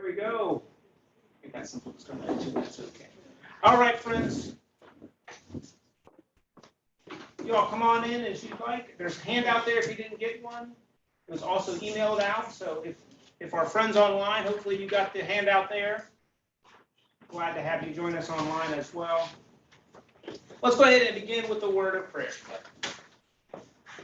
we go. We got some folks coming in too, that's okay. All right, friends. You all come on in as you'd like. There's a handout there if you didn't get one. It was also emailed out, so if our friends online, hopefully you got the handout there. Glad to have you join us online as well. Let's go ahead and begin with the word of prayer.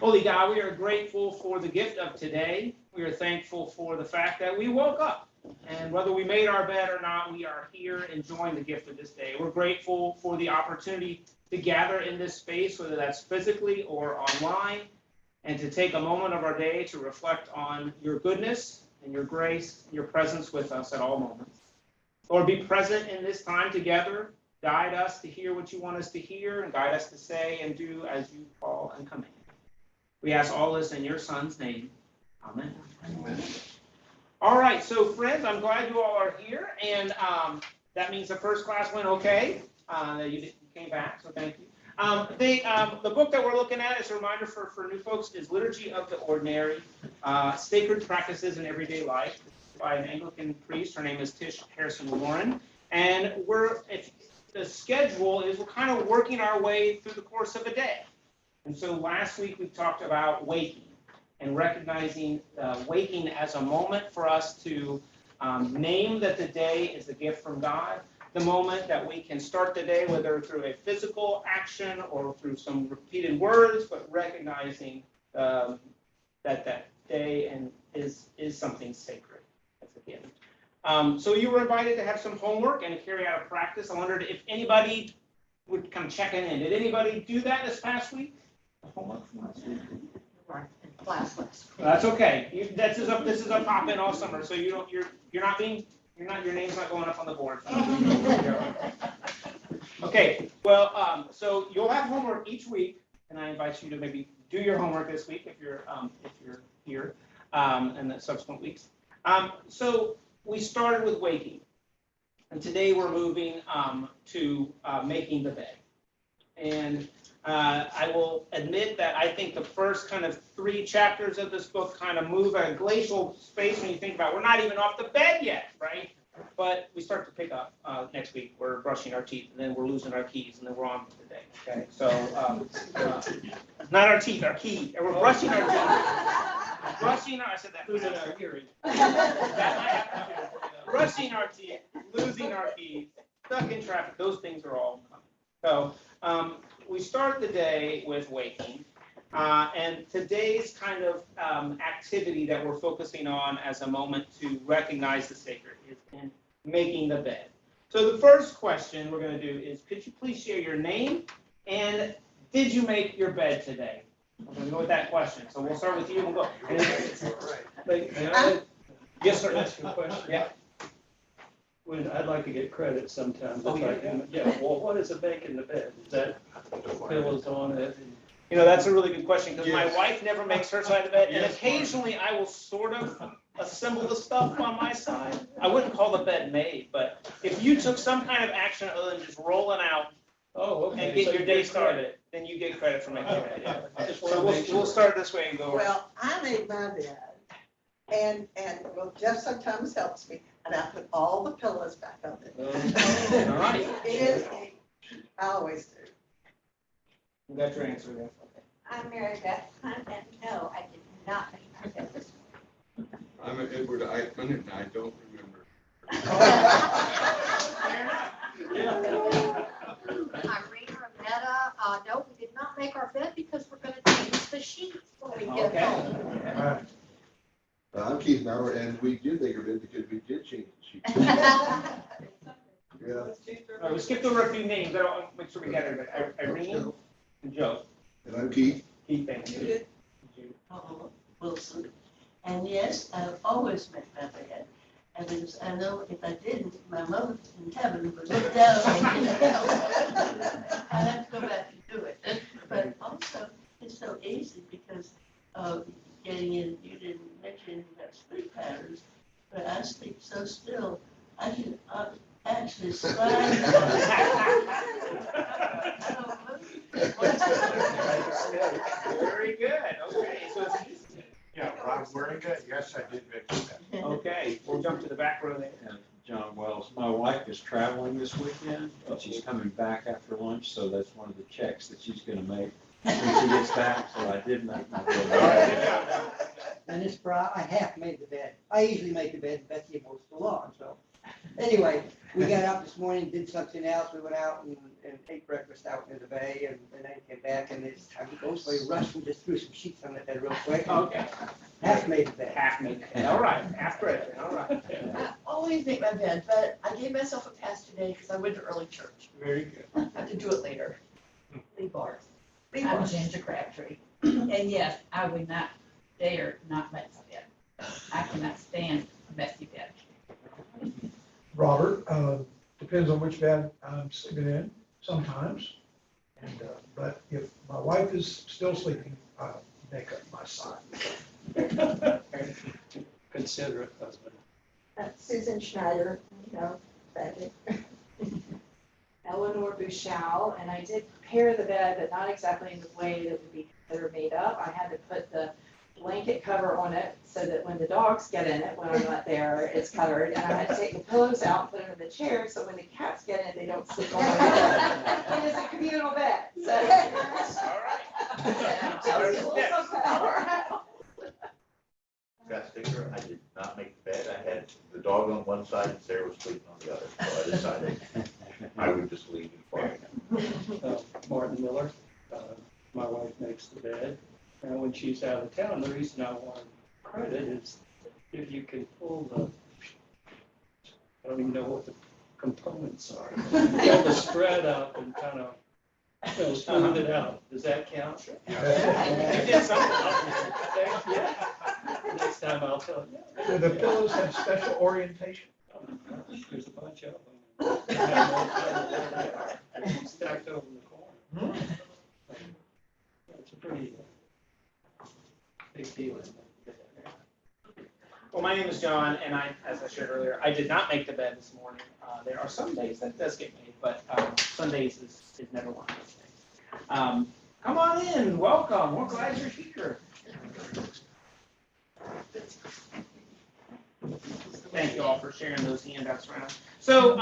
Holy God, we are grateful for the gift of today. We are thankful for the fact that we woke up. And whether we made our bed or not, we are here enjoying the gift of this day. We're grateful for the opportunity to gather in this space, whether that's physically or online, and to take a moment of our day to reflect on your goodness and your grace and your presence with us at all moments. Lord, be present in this time together. Guide us to hear what you want us to hear and guide us to say and do as you call and command. We ask all this in your Son's name. Amen. Amen. All right, so friends, I'm glad you all are here, and that means the first class went okay. You came back, so thank you. The book that we're looking at, as a reminder for new folks, is Liturgy of the Ordinary, Sacred Practices in Everyday Life, by an Anglican priest. Her name is Tish Harrison Warren. And the schedule is we're kind of working our way through the course of a day. And so last week we talked about waking and recognizing waking as a moment for us to name that the day is a gift from God, the moment that we can start the day, whether through a physical action or through some repeated words, but recognizing that day is something sacred. That's a gift. So you were invited to have some homework and to carry out a practice. I wondered if anybody would come checking in. Did anybody do that this past week? Homework from last week? That's okay. This is a pop-in all summer, so your name's not going up on the board. Okay. Well, so you'll have homework each week, and I invite you to maybe do your homework this week if you're here, and the subsequent weeks. So we started with waking, and today we're moving to making the bed. And I will admit that I think the first kind of 3 chapters of this book kind of move at a glacial pace when you think about we're not even off the bed yet, right? But we start to pick up next week. We're brushing our teeth, and then we're losing our keys, and then we're on for the day. Okay, so not our teeth, our key, and we're brushing our teeth. I said that. Losing our hearing. That might happen too. Brushing our teeth, losing our keys, stuck in traffic. Those things are all coming. So we start the day with waking, and today's kind of activity that we're focusing on as a moment to recognize the sacred is in making the bed. So the first question we're going to do is, could you please share your name and did you make your bed today? I'm going to go with that question. So we'll start with you and we'll go. Yes, sir. Ask you a question. Yeah. I'd like to get credit sometimes. Oh, yeah. Well, what is a bake in the bed? Is that pillows on it? That's a really good question because my wife never makes her side of the bed, and occasionally I will sort of assemble the stuff on my side. I wouldn't call the bed made, but if you took some kind of action other than just rolling out and get your day started, then you get credit for making it. Yeah. So we'll start this way and go. Well, I made my bed, and Jeff sometimes helps me, and I put all the pillows back on it. All right. I always do. You got your answer there. I'm Mary Beth Hunt, and no, I did not make my bed this morning. I'm Edward Eichmann, and I don't remember. I'm Rena Rametta. No, we did not make our bed because we're going to change the sheets when we get home. I'm Keith Maurer, and we did make our bed because we did change the sheet. Yeah. All right, we skipped over a few names. I don't make sure we get it. Irene and Joe. And I'm Keith. Keith, thank you. Wilson. And yes, I've always made my bed. And because I know if I didn't, my mother in heaven would look down on me. I have to go back and do it. But also, it's so easy because of getting in. You didn't mention you have sleep patterns, but I sleep so still, I can actually slide. I don't move. Very good. Okay, so it's easy. Yeah, very good. Yes, I did mention that. Okay, we'll jump to the back row there. And John Wells, my wife is traveling this weekend, but she's coming back after lunch, so that's one of the checks that she's gonna make when she gets back, so I did make my All right, bill. good job. And this Friday, I half made the bed. I usually make the bed, Betsy mows the lawn, so. Anyway, we got up this morning, did something else. We went out and ate breakfast out in the bay and then came back and it's time to go. So we rushed and just threw some sheets on the bed real quick. Okay, Half made the bed. half me, all right, half credit, all right. I always make my bed, but I gave myself a pass today because I went to early church. Very good. I have to do it later. Leave bars. Leave I'm bars. Ginger Crabtree, and yes, I would not dare not make my bed. I cannot stand a messy bed. Robert, depends on which bed I'm sleeping in sometimes. And, but if my wife is still sleeping, I'll make up my side. Considerate husband. Susan Schneider, Betty. Eleanor Bouchal, and I did prepare the bed, but not exactly in the way that would be considered made up. I had to put the blanket cover on it so that when the dogs get in it, when I'm not there, it's covered. And I had to take the pillows out and put them in the chair, so when the cats get in it, they don't sleep on my bed. It is a communal bed, so. All right. I was a little somehow. Got sticker, I did not make the bed, I had the dog on one side and Sarah was sleeping on the other, so I decided I would just leave it quiet. Martin Miller, my wife makes the bed, and when she's out of town, the reason I want credit is if you can pull the, I don't even know what the components are, pull the spread up and kind of, smooth it out, does that count? You did something. Yeah. Next time I'll tell you. Do the pillows have special orientation? There's a bunch of them. Stacked over the corner. It's a pretty big deal. Well, my name is John, and as I shared earlier, I did not make the bed this morning. There are some days that does get made, but Sundays is never one of those days. Come on in, welcome, we're glad you're here. Thank you all for sharing those handouts around. So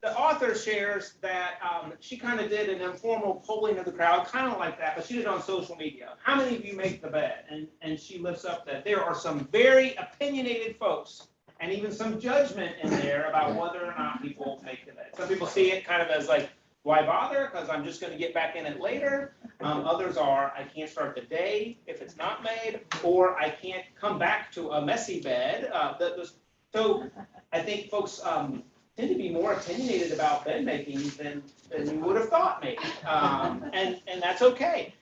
the author shares that she kind of did an informal polling of the crowd, kind of like that, but she did it on social media. How many of you make the bed? And she lifts up that there are some very opinionated folks and even some judgment in there about whether or not people make the bed. Some people see it kind of as like, why bother? Because I'm just going to get back in it later. Others are, I can't start the day if it's not made, or I can't come back to a messy bed. So I think folks tend to be more opinionated about bed making than you would have thought maybe, and that's okay.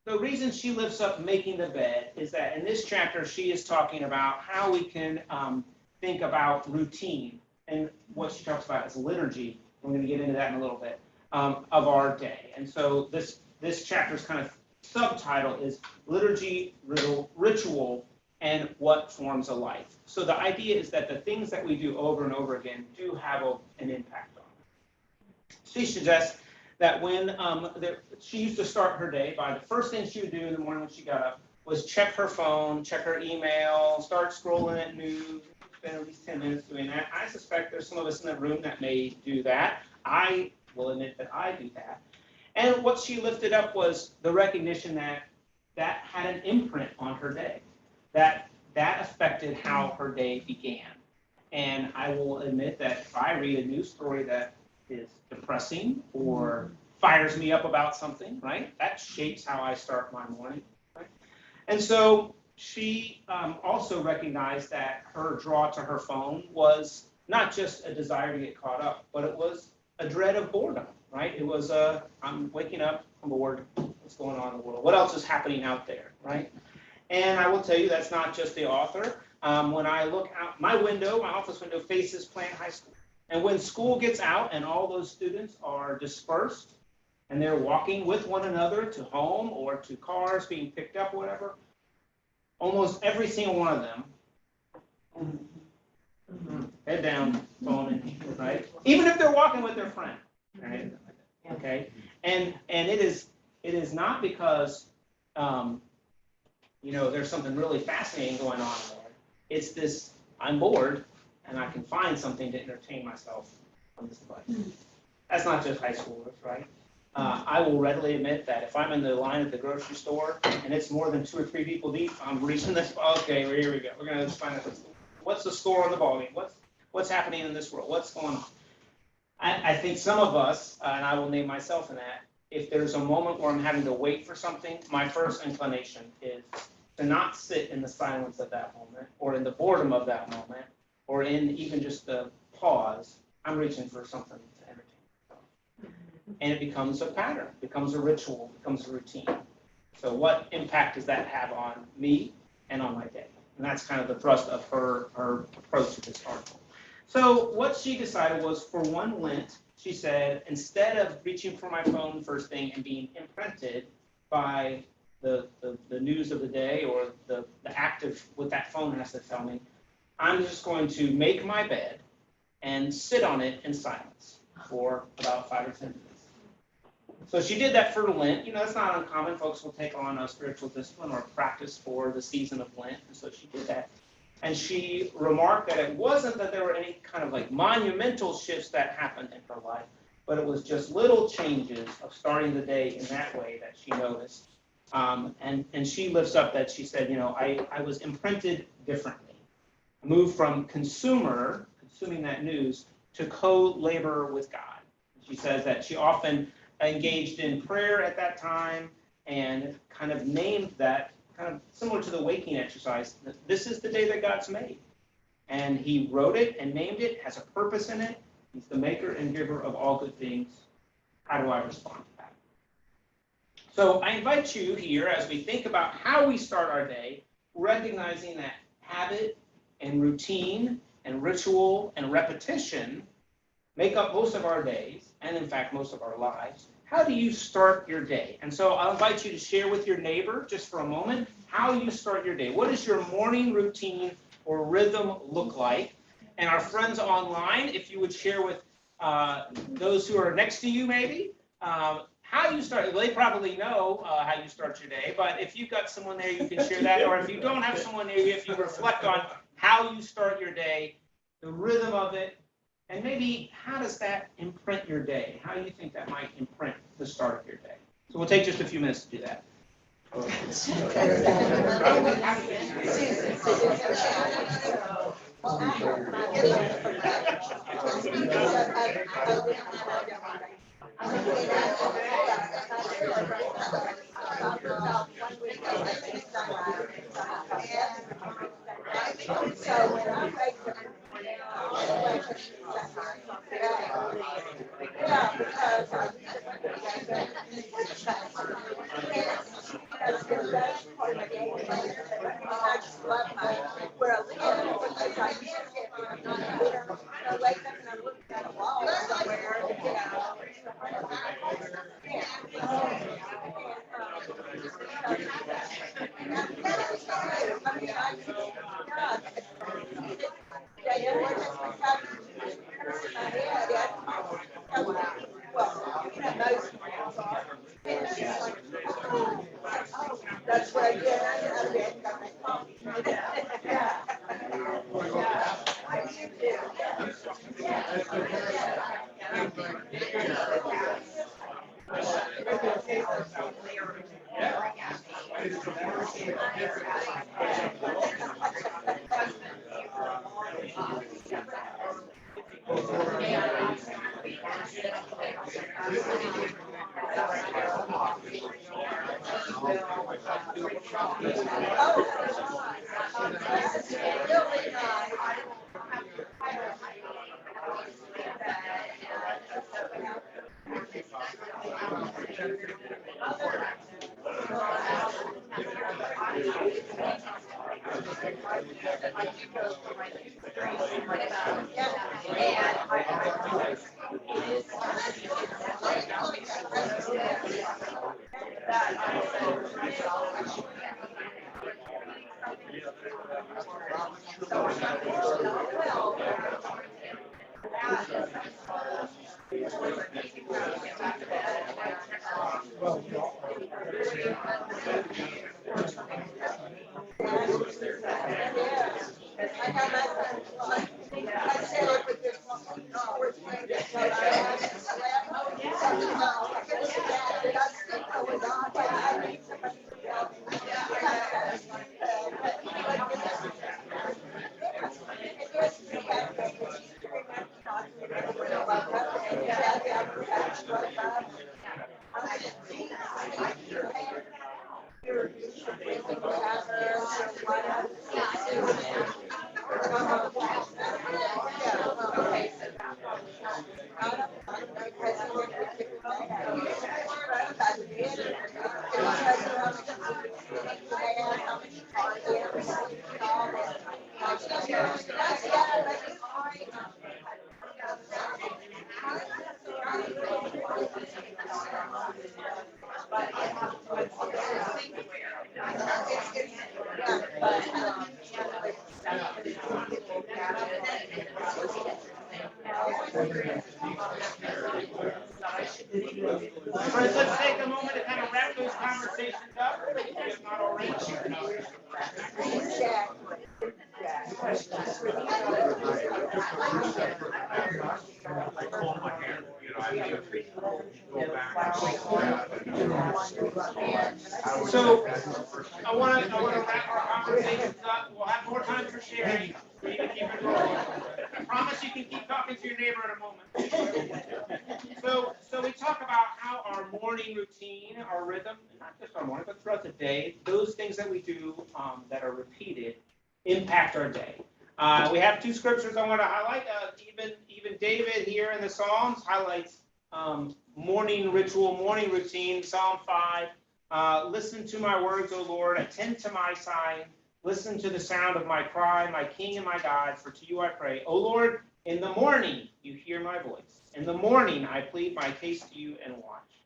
The reason she lifts up making the bed is that in this chapter she is talking about how we can think about routine, and what she talks about is liturgy. We're going to get into that in a little bit, of our day. And so this chapter's kind of subtitle is Liturgy, Ritual, and What Forms a Life. So the idea is that the things that we do over and over again do have an impact on us. She suggests that when she used to start her day by the first thing she would do in the morning when she got up was check her phone, check her email, start scrolling at news, spend at least 10 minutes doing that. I suspect there's some of us in the room that may do that. I will admit that I do that. And what she lifted up was the recognition that that had an imprint on her day, that affected how her day began. And I will admit that if I read a news story that is depressing or fires me up about something, right, that shapes how I start my morning. Right? And so she also recognized that her draw to her phone was not just a desire to get caught up, but it was a dread of boredom, right? It was I'm waking up, I'm bored, what's going on in the world? What else is happening out there, right? And I will tell you that's not just the author. When I look out my window, my office window faces Plant High School. And when school gets out and all those students are dispersed and they're walking with one another to home or to cars being picked up or whatever, almost every single one of them, head down, phone in hand, right? Even if they're walking with their friend, right? Okay, and it is not because there's something really fascinating going on there. It's this, I'm bored and I can find something to entertain myself on this device. That's not just high schoolers, right? I will readily admit that if I'm in the line at the grocery store and it's more than 2 or 3 people deep, I'm reaching this, okay, well, here we go. We're gonna find out what's the score on the ballgame, what's happening in this world, what's going on. I think some of us, and I will name myself in that, if there's a moment where I'm having to wait for something, my first inclination is to not sit in the silence of that moment, or in the boredom of that moment, or in even just the pause. I'm reaching for something to entertain myself. And it becomes a pattern, becomes a ritual, becomes a routine. So what impact does that have on me and on my day? And that's kind of the thrust of her approach to this article. So what she decided was, for one Lent, she said, instead of reaching for my phone first thing and being imprinted by the news of the day or the act of what that phone has to tell me, I'm just going to make my bed and sit on it in silence for about 5 or 10 minutes. So she did that for Lent. It's not uncommon. Folks will take on a spiritual discipline or practice for the season of Lent. And so she did that. And she remarked that it wasn't that there were any kind of like monumental shifts that happened in her life, but it was just little changes of starting the day in that way that she noticed. And she lifts up that she said, I was imprinted differently. I moved from consuming that news, to co-labor with God. She says that she often engaged in prayer at that time and kind of named that, kind of similar to the waking exercise, that this is the day that God's made. And he wrote it and named it, has a purpose in it. He's the maker and giver of all good things. How do I respond to that? So I invite you here, as we think about how we start our day, recognizing that habit and routine and ritual and repetition make up most of our days, and in fact, most of our lives. How do you start your day? And so I'll invite you to share with your neighbor, just for a moment, how you start your day. What does your morning routine or rhythm look like? And our friends online, if you would share with those who are next to you, maybe, how you start. They probably know how you start your day, but if you've got someone there, you can share that. Or if you don't have someone there, if you reflect on how you start your day, the rhythm of it, and maybe how does that imprint your day? How do you think that might imprint the start of your day? So we'll take just a few minutes to do that. That's what I did. I did. Got my coffee. I got that. I said it with this one. Friends, let's take a moment to kind of wrap those conversations up, if not already. So I want to wrap our conversations up. We'll have more time for sharing. So you can keep it rolling. I promise you can keep talking to your neighbor in a moment. So we talk about how our morning routine, our rhythm, not just our morning, but throughout the day, those things that we do that are repeated impact our day. We have two scriptures I want to highlight. Even David here in the Psalms highlights morning ritual, morning routine. Psalm 5. Listen to my words, O Lord. Attend to my sighing. Listen to the sound of my cry, my King and my God. For to you I pray. O Lord, in the morning you hear my voice. In the morning I plead my case to you and watch.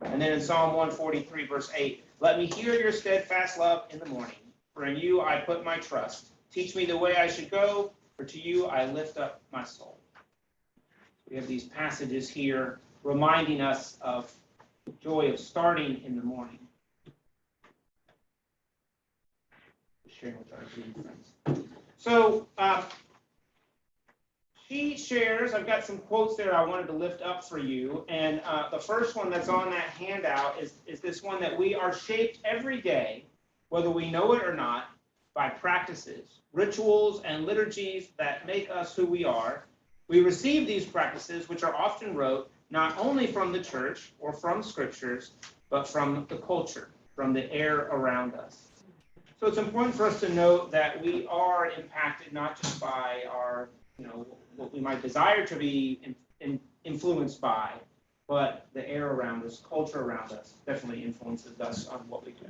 And then in Psalm 143, verse 8, let me hear your steadfast love in the morning. For in you I put my trust. Teach me the way I should go, for to you I lift up my soul. We have these passages here reminding us of the joy of starting in the morning. Sharing with our Zoom friends. So she shares, I've got some quotes there I wanted to lift up for you. And the first one that's on that handout is this one, that we are shaped every day, whether we know it or not, by practices, rituals, and liturgies that make us who we are. We receive these practices, which are often rote, not only from the church or from scriptures, but from the culture, from the air around us. So it's important for us to note that we are impacted not just by our, what we might desire to be influenced by, but the air around us, culture around us, definitely influences us on what we do.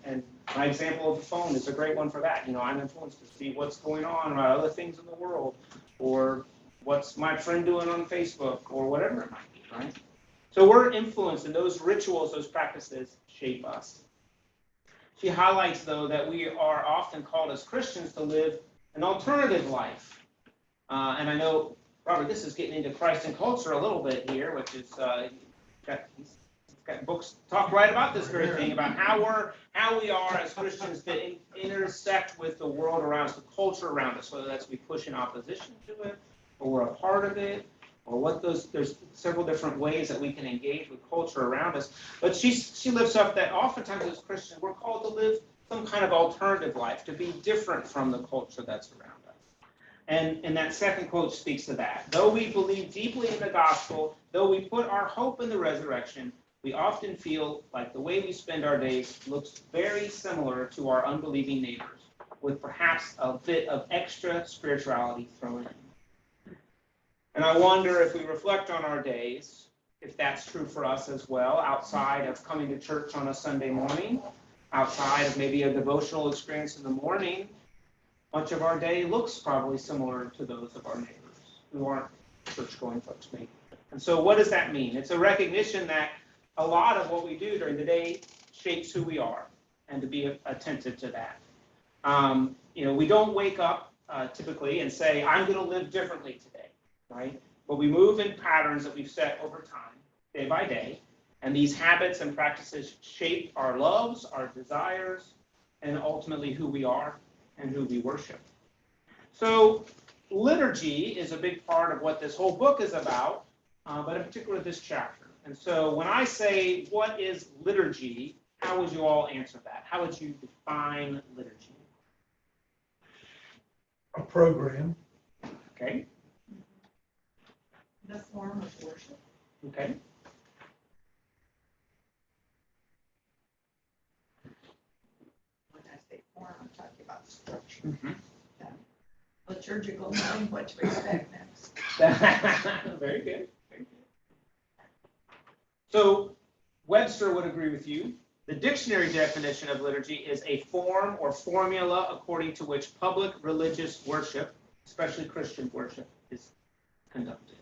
And my example of the phone is a great one for that. I'm influenced to see what's going on about other things in the world, or what's my friend doing on Facebook, or whatever it might be, right? So we're influenced, and those rituals, those practices shape us. She highlights, though, that we are often called as Christians to live an alternative life. And I know, Robert, this is getting into Christ and culture a little bit here, which is, he's got books talk right about this very thing, about how we are as Christians that intersect with the world around us, the culture around us, whether that's we push in opposition to it, or we're a part of it, or there's several different ways that we can engage with culture around us. But she lifts up that oftentimes as Christians, we're called to live some kind of alternative life, to be different from the culture that's around us. And that second quote speaks to that. Though we believe deeply in the gospel, though we put our hope in the resurrection, we often feel like the way we spend our days looks very similar to our unbelieving neighbors, with perhaps a bit of extra spirituality thrown in. And I wonder, if we reflect on our days, if that's true for us as well, outside of coming to church on a Sunday morning, outside of maybe a devotional experience in the morning. Much of our day looks probably similar to those of our neighbors who aren't church-going folks, maybe. And so what does that mean? It's a recognition that a lot of what we do during the day shapes who we are, and to be attentive to that. We don't wake up typically and say, I'm going to live differently today, right? But we move in patterns that we've set over time, day by day, and these habits and practices shape our loves, our desires, and ultimately who we are. and who we worship. So liturgy is a big part of what this whole book is about, but in particular this chapter. And so when I say, what is liturgy, how would you all answer that? How would you define liturgy? A program. Okay, The form of worship. okay. When I say form, I'm talking about structure. Mhm. Liturgical, knowing what to expect next. Very good. Very good. So Webster would agree with you. The dictionary definition of liturgy is a form or formula according to which public religious worship, especially Christian worship, is conducted.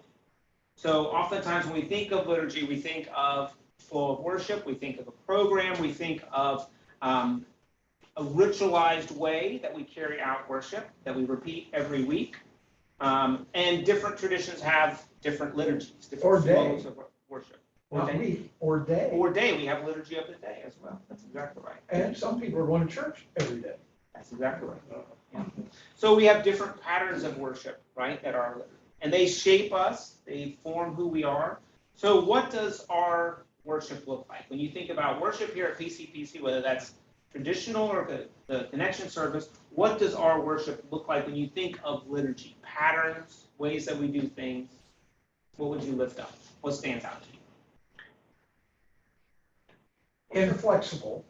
So oftentimes when we think of liturgy, we think of flow of worship, we think of a program, we think of a ritualized way that we carry out worship, that we repeat every week. And different traditions have different liturgies, Or different day. flows of worship. Not week or day. Or day, we have liturgy of the day as well. That's exactly right. And some people are going to church every day. That's exactly right. Yeah. So we have different patterns of worship, right, that are, and they shape us, they form who we are. So what does our worship look like? When you think about worship here at PCPC, whether that's traditional or the connection service, what does our worship look like when you think of liturgy? Patterns, ways that we do things. What would you lift up? What stands out to you? Inflexible.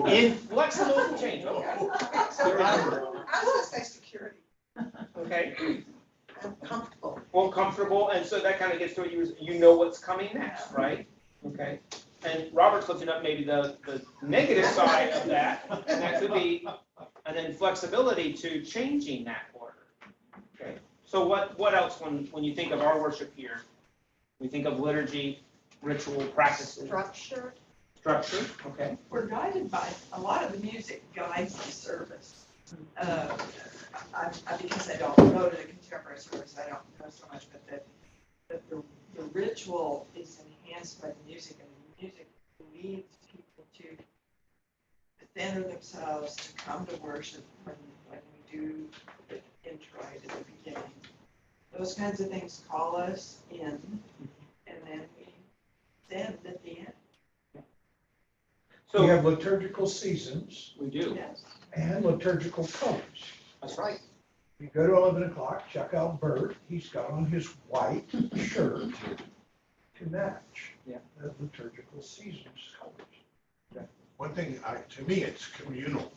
Inflexible to change, okay. So I was gonna say security. Okay. I'm comfortable. Well, comfortable, and so that kind of gets to what you know what's coming next, right? Okay. And Robert's looking up maybe the negative side of that, and that could be an inflexibility to changing that order. Okay. So what else when you think of our worship here? We think of liturgy, ritual practices. Structure. Structure, okay. We're guided by, a lot of the music guides the service. Because I don't go to the contemporary service, I don't know so much, but the ritual is enhanced by the music, and the music leads people to center themselves, to come to worship when we do the intro at the beginning. Those kinds of things call us in, and then we stand at the end. So We have liturgical seasons we do. Yes. and liturgical colors. That's right. You go to 11 o'clock, check out Bert, he's got on his white shirt to match the liturgical seasons colors. One thing, to me, it's communal.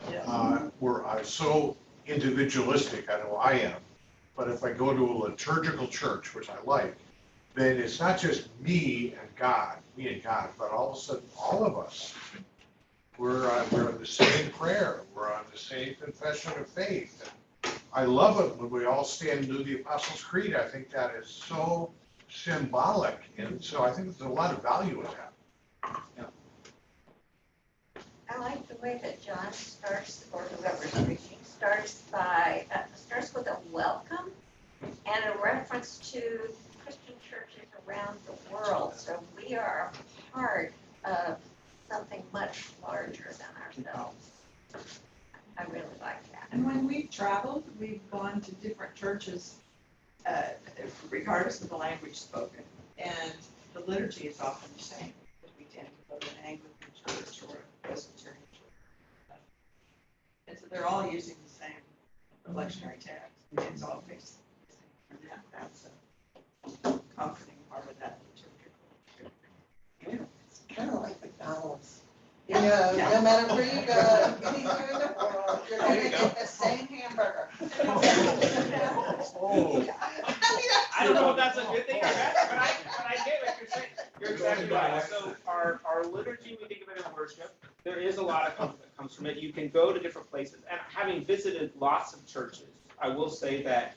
Yeah. Where I'm so individualistic, I know I am, but if I go to a liturgical church, which I like, then it's not just me and God, but all of a sudden, all of us, we're on the same prayer, we're on the same confession of faith. And I love it when we all stand and do the Apostles' Creed. I think that is so symbolic, and so I think there's a lot of value in that. I like the way that John starts, or whoever's preaching, starts with a welcome and a reference to Christian churches around the world. So we are a part of something much larger than ourselves. I really like that. And when we've traveled, we've gone to different churches, regardless of the language spoken. And the liturgy is often the same, because we tend to go to an Anglican church or a Presbyterian church. And so they're all using the same lectionary text. It's all based on that. That's a comforting part of that liturgical. It's kind of like McDonald's. You know, no matter where you go, anywhere in the world, you're gonna get the same hamburger. I don't know if that's a good thing or bad, but I get what you're saying. You're exactly right. So our liturgy, we think of it in worship. There is a lot of comfort that comes from it. You can go to different places. And having visited lots of churches, I will say that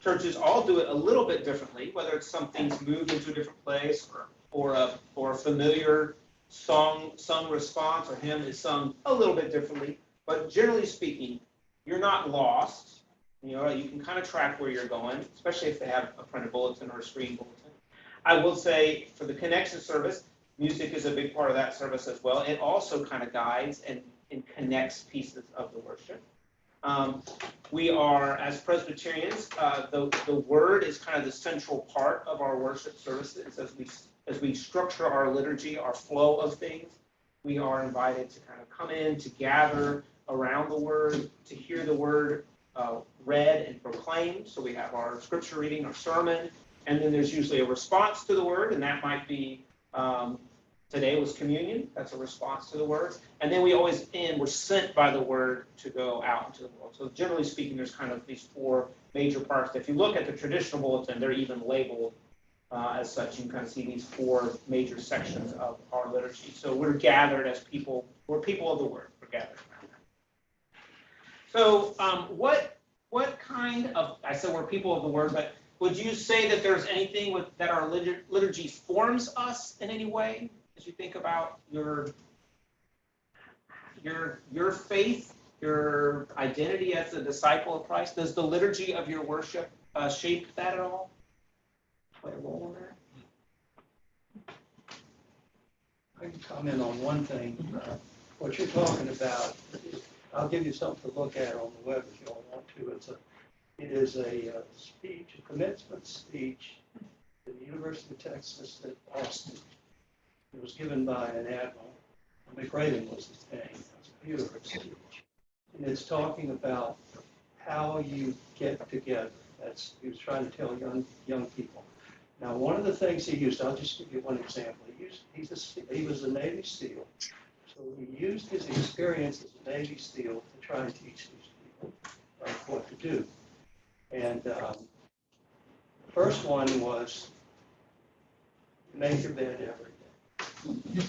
churches all do it a little bit differently, whether it's something's moved into a different place or a familiar sung response or hymn is sung a little bit differently. But generally speaking, you're not lost. You know, you can kind of track where you're going, especially if they have a printed bulletin or a screen bulletin. I will say for the connection service, music is a big part of that service as well. It also kind of guides and and connects pieces of the worship. We are, as Presbyterians, the word is kind of the central part of our worship services. As we structure our liturgy, our flow of things, we are invited to kind of come in, to gather around the word, to hear the word read and proclaimed. So we have our scripture reading, our sermon, and then there's usually a response to the word, and that might be, today was communion, that's a response to the word. And then we always end, we're sent by the word to go out into the world. So generally speaking, there's kind of these four major parts. If you look at the traditional bulletin, they're even labeled as such. You can kind of see these four major sections of our liturgy. So we're gathered as people, we're people of the word, we're gathered around that. So what kind of, I said we're people of the word, but would you say that there's anything that our liturgy forms us in any way? As you think about your faith, your identity as a disciple of Christ, does the liturgy of your worship shape that at all? Play a role in that? I can comment on one thing. What you're talking about, I'll give you something to look at on the web if you all want to. It is a speech, a commencement speech at the University of Texas at Austin. It was given by an admiral. McRaven was his name. It was a beautiful speech. And it's talking about how you get together. He was trying to tell young people. Now, one of the things he used, I'll just give you one example. He was a Navy SEAL, so he used his experience as a Navy SEAL to try and teach these people what to do. And the first one was make your bed every day.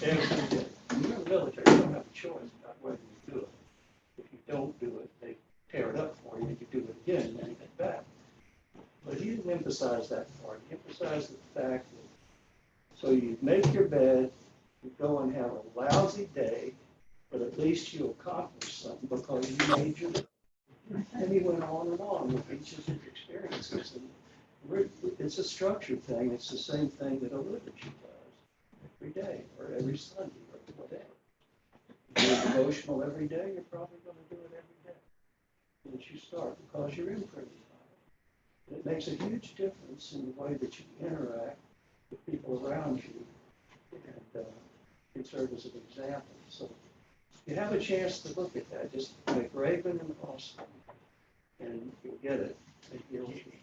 Every day. When you're in the military, you don't have a choice about whether you do it. If you don't do it, they tear it up for you. You do it again, and then you get back. But he didn't emphasize that part. He emphasized the fact that so you make your bed, you go and have a lousy day, but at least you accomplished something because you made your bed. And he went on and on with each of his experiences. And it's a structured thing. It's the same thing that a liturgy does every day or every Sunday or whatever. If you're devotional every day, you're probably going to do it every day once you start because you're imprinted. It makes a huge difference in the way that you interact with people around you and can serve as an example. So if you have a chance to look at that, just make Raven and Austin, and you'll get it.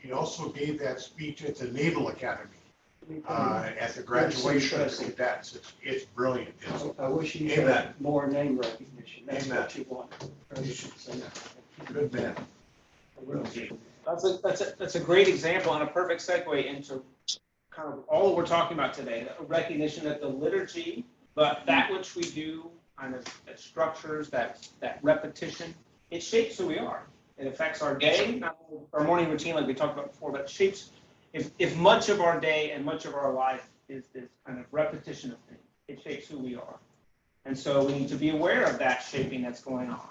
He also gave that speech at the Naval Academy at the graduation of the cadets. It's brilliant. I wish he had more name recognition. That's Amen. what you want. Good man. That's a great example and a perfect segue into kind of all that we're talking about today, a recognition that the liturgy, but that which we do, kind of that structures, that repetition, it shapes who we are. It affects our day, not only our morning routine like we talked about before, but it shapes, if much of our day and much of our life is this kind of repetition of things, it shapes who we are. And so we need to be aware of that shaping that's going on.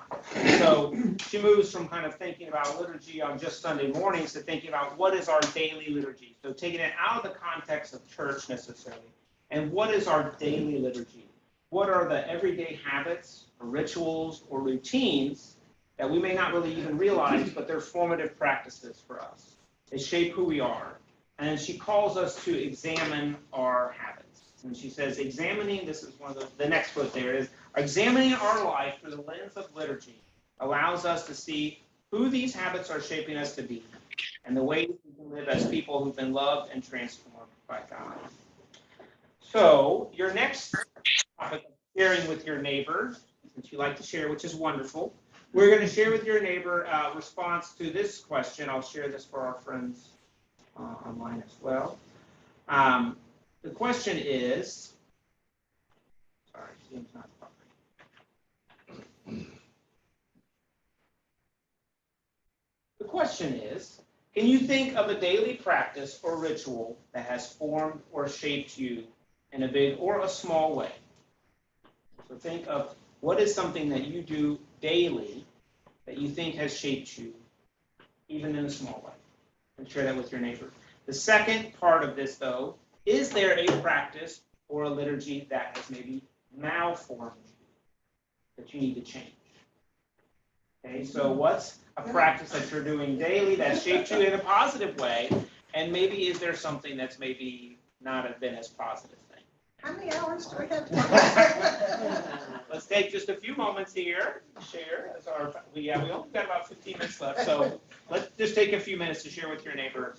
So she moves from kind of thinking about liturgy on just Sunday mornings to thinking about what is our daily liturgy. So taking it out of the context of church necessarily. And what is our daily liturgy? What are the everyday habits or rituals or routines that we may not really even realize, but they're formative practices for us? They shape who we are. And she calls us to examine our habits. And she says, examining, this is one of the next quote there is, examining our life through the lens of liturgy allows us to see who these habits are shaping us to be and the ways we can live as people who've been loved and transformed by God. So your next topic of sharing with your neighbor, since you like to share, which is wonderful, we're going to share with your neighbor a response to this question. I'll share this for our friends online as well. The question is, sorry, Zoom's not popping. The question is, can you think of a daily practice or ritual that has formed or shaped you in a big or a small way? So think of what is something that you do daily that you think has shaped you, even in a small way, and share that with your neighbor. The second part of this, though, is there a practice or a liturgy that has maybe malformed you? that you need to change? Okay, so what's a practice that you're doing daily that shaped you in a positive way? And maybe is there something that's maybe not been as positive thing? How many hours do we have? Let's take just a few moments here, share, as we only got about 15 minutes left, so let's just take a few minutes to share with your neighbor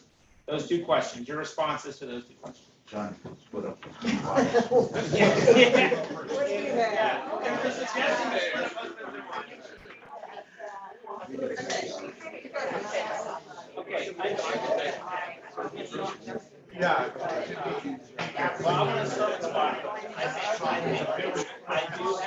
those two questions, your responses to those two questions. John, split up. What do you have? Yeah, there's a suggestion to split up husbands and wives. Okay. Yeah. Well, I'm gonna start with the bottom. I do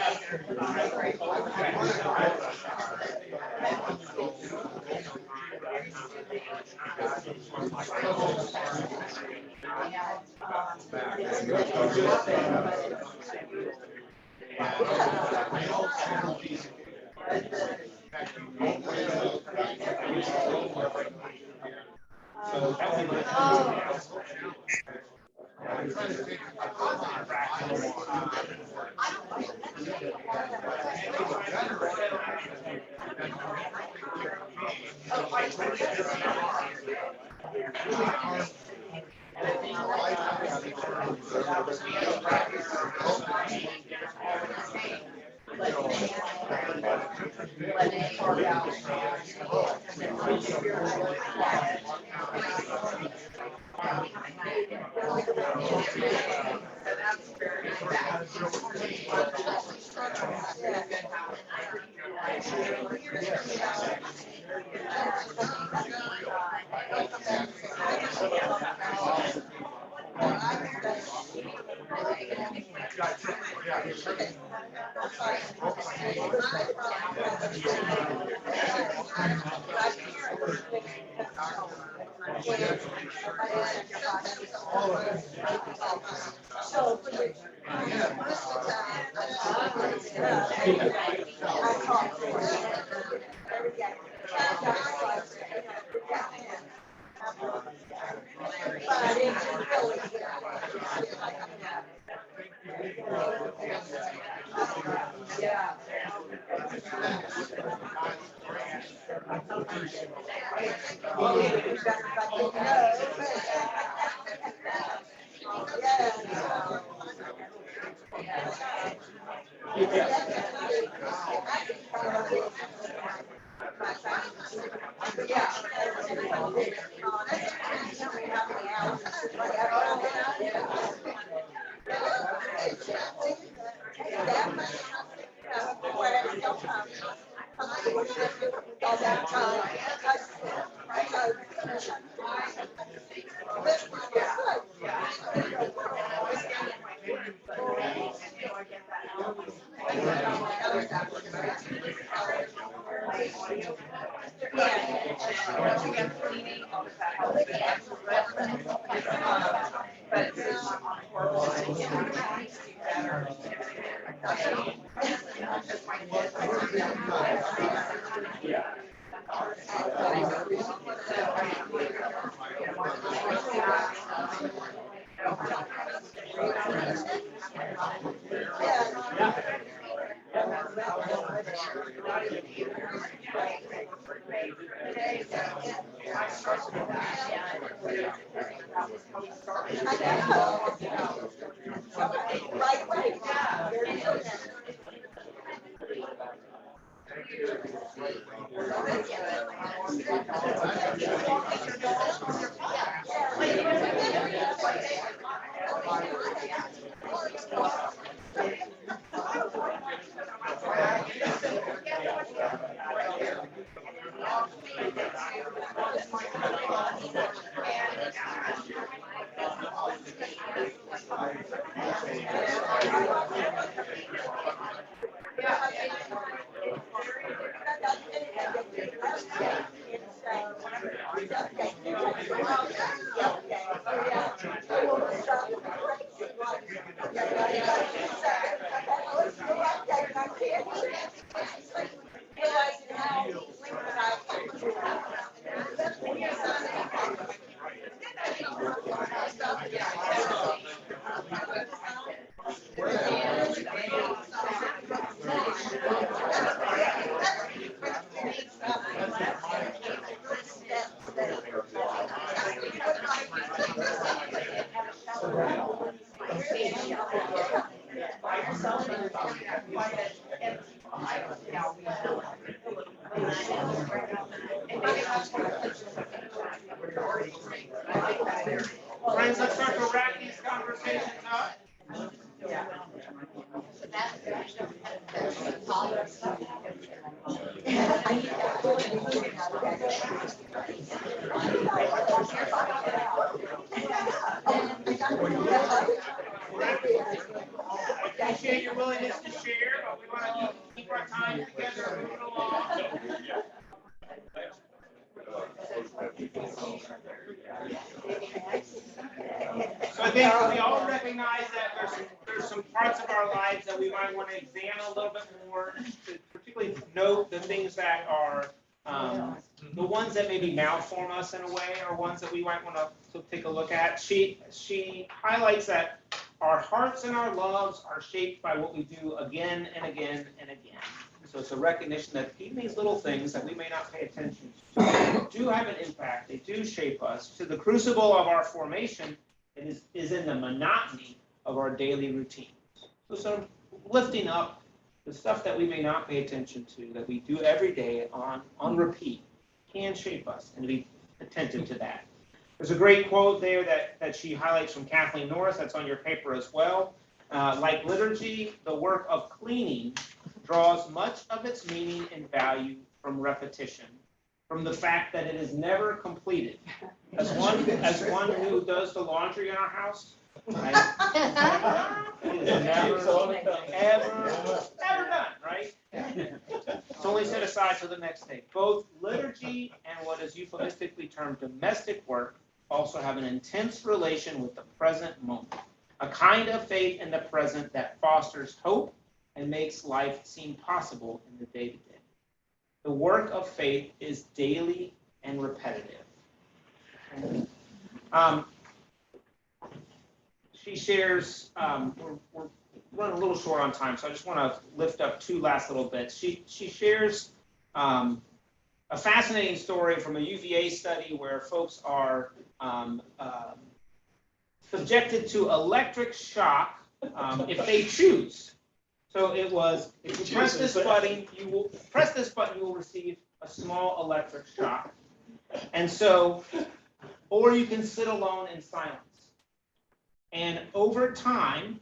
So that would be I'm trying to think I appreciate your willingness to share, but we want to keep our time together and moving along. So I think we all recognize that there's some parts of our lives that we might want to examine a little bit more, to particularly note the things that are the ones that maybe malform us in a way, or ones that we might want to take a look at. She highlights that our hearts and our loves are shaped by what we do again and again and again. So it's a recognition that even these little things that we may not pay attention to do have an impact. They do shape us. So the crucible of our formation is in the monotony of our daily routines. So sort of lifting up the stuff that we may not pay attention to, that we do every day on repeat, can shape us, and be attentive to that. There's a great quote there that she highlights from Kathleen Norris, that's on your paper as well. Like liturgy, the work of cleaning draws much of its meaning and value from repetition, from the fact that it is never completed. As one who does the laundry in our house, right? It is never, ever done, right? It's only set aside for the next day. Both liturgy and what is euphemistically termed domestic work also have an intense relation with the present moment, a kind of faith in the present that fosters hope and makes life seem possible in the day-to-day. The work of faith is daily and repetitive. She shares, we're running a little short on time, so I just want to lift up two last little bits. She shares a fascinating story from a UVA study where folks are subjected to electric shock if they choose. So it was, if you press this button, you will receive a small electric shock. And so, or you can sit alone in silence. And over time,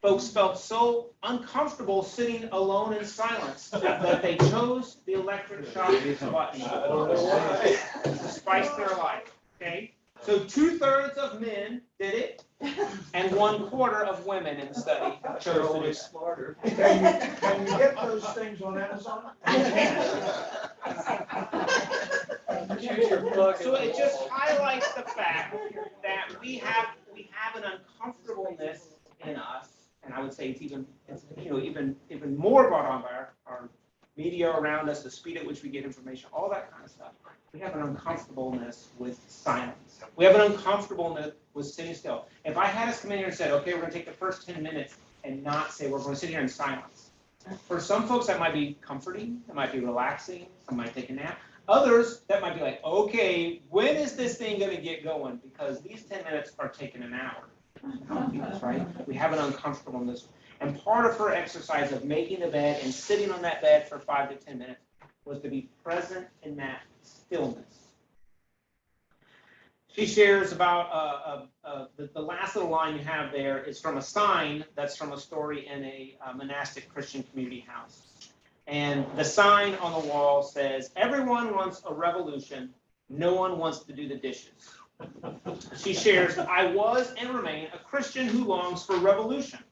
folks felt so uncomfortable sitting alone in silence that they chose the electric shock button to spice their life. Okay? So 2/3 of men did it, and 1/4 of women in the study chose to do it. Smarter. Can you get those things on Amazon? Choose your plug. So it just highlights the fact that we have an uncomfortableness in us, and I would say it's even more brought on by our media around us, the speed at which we get information, all that kind of stuff. We have an uncomfortableness with silence. We have an uncomfortableness with sitting still. If I had us come in here and said, okay, we're going to take the first 10 minutes and not say we're going to sit here in silence. For some folks, that might be comforting. That might be relaxing. Some might take a nap. Others, that might be like, okay, when is this thing going to get going? Because these 10 minutes are taking an hour. Right? We have an uncomfortableness. And part of her exercise of making the bed and sitting on that bed for 5 to 10 minutes was to be present in that stillness. She shares about the last little line you have there is from a sign that's from a story in a monastic Christian community house. And the sign on the wall says, everyone wants a revolution, no one wants to do the dishes. She shares, I was and remain a Christian who longs for revolution,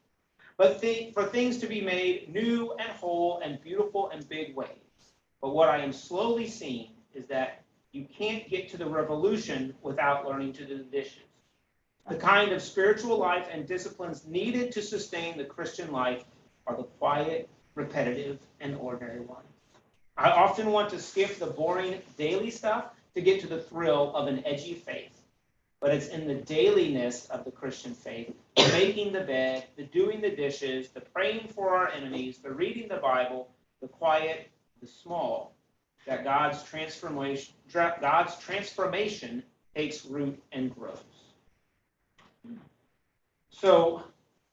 but for things to be made new and whole and beautiful in big ways. But what I am slowly seeing is that you can't get to the revolution without learning to do the dishes. The kind of spiritual life and disciplines needed to sustain the Christian life are the quiet, repetitive, and ordinary ones. I often want to skip the boring daily stuff to get to the thrill of an edgy faith. But it's in the dailiness of the Christian faith, the making the bed, the doing the dishes, the praying for our enemies, the reading the Bible, the quiet, the small, that God's transformation takes root and grows. So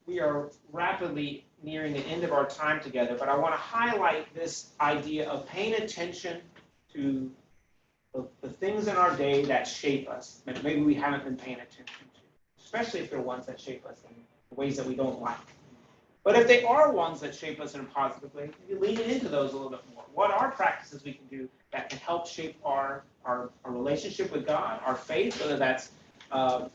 we are rapidly nearing the end of our time together, but I want to highlight this idea of paying attention to the things in our day that shape us, that maybe we haven't been paying attention to, especially if they're ones that shape us in ways that we don't like. But if they are ones that shape us in a positive way, maybe leaning into those a little bit more. What are practices we can do that can help shape our relationship with God, our faith, whether that's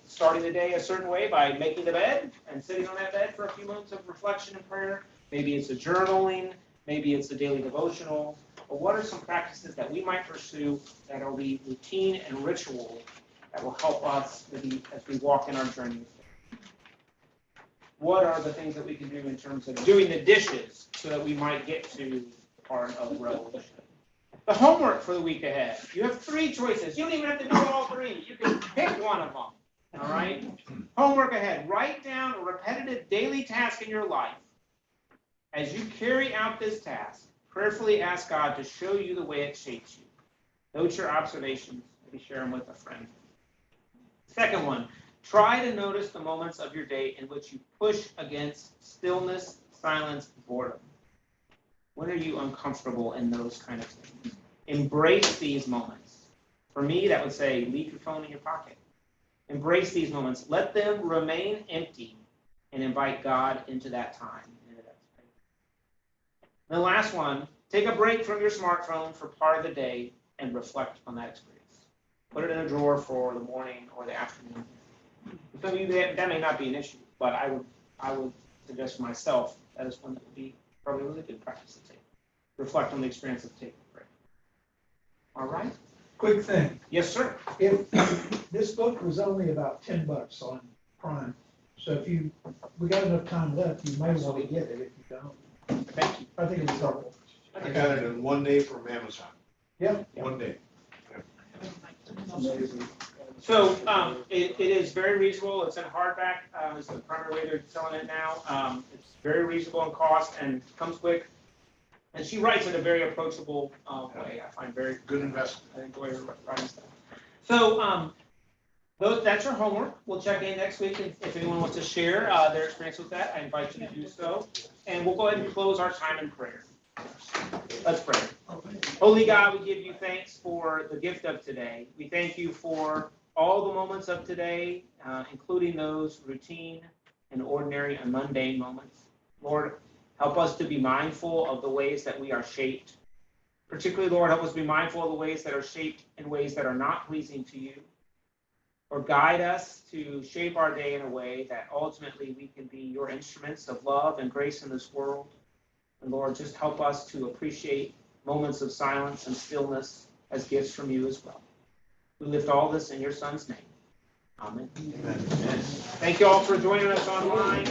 starting the day a certain way by making the bed and sitting on that bed for a few moments of reflection and prayer. Maybe it's a journaling, maybe it's a daily devotional. But what are some practices that we might pursue that will be routine and ritual that will help us as we walk in our journey? What are the things that we can do in terms of doing the dishes so that we might get to the part of revolution? The homework for the week ahead. You have 3 choices. You don't even have to do all 3. You can pick one of them. All right? Homework ahead. Write down a repetitive daily task in your life. As you carry out this task, prayerfully ask God to show you the way it shapes you. Note your observations. Maybe share them with a friend. Second one, try to notice the moments of your day in which you push against stillness, silence, boredom. When are you uncomfortable in those kind of things? Embrace these moments. For me, that would say leave your phone in your pocket. Embrace these moments. Let them remain empty and invite God into that time. Into that space. And the last one, take a break from your smartphone for part of the day and reflect on that experience. Put it in a drawer for the morning or the afternoon. For some of you, that may not be an issue, but I would suggest for myself that is one that would be probably a really good practice to take. Reflect on the experience of taking a break. All right? Quick thing, Yes, sir. if this book was only about $10 on Prime, so we got enough time left, you may want to get it if you don't. Thank you. I think it's helpful. I got it in 1 day from Amazon. Yeah. 1 day. So it is very reasonable. It's in hardback. It's the primary way they're selling it now. It's very reasonable in cost and comes quick. And she writes in a very approachable way. I find very Good investment. I enjoy her writing stuff. So that's your homework. We'll check in next week if anyone wants to share their experience with that. I invite you to do so. And we'll go ahead and close our time in prayer. Let's pray. Holy God, we give you thanks for the gift of today. We thank you for all the moments of today, including those routine and ordinary and mundane moments. Lord, help us to be mindful of the ways that we are shaped. Particularly, Lord, help us be mindful of the ways that are shaped in ways that are not pleasing to you. Or guide us to shape our day in a way that ultimately we can be your instruments of love and grace in this world. And Lord, just help us to appreciate moments of silence and stillness as gifts from you as well. We lift all this in your Son's name. Amen. Amen. Thank you all for joining us online.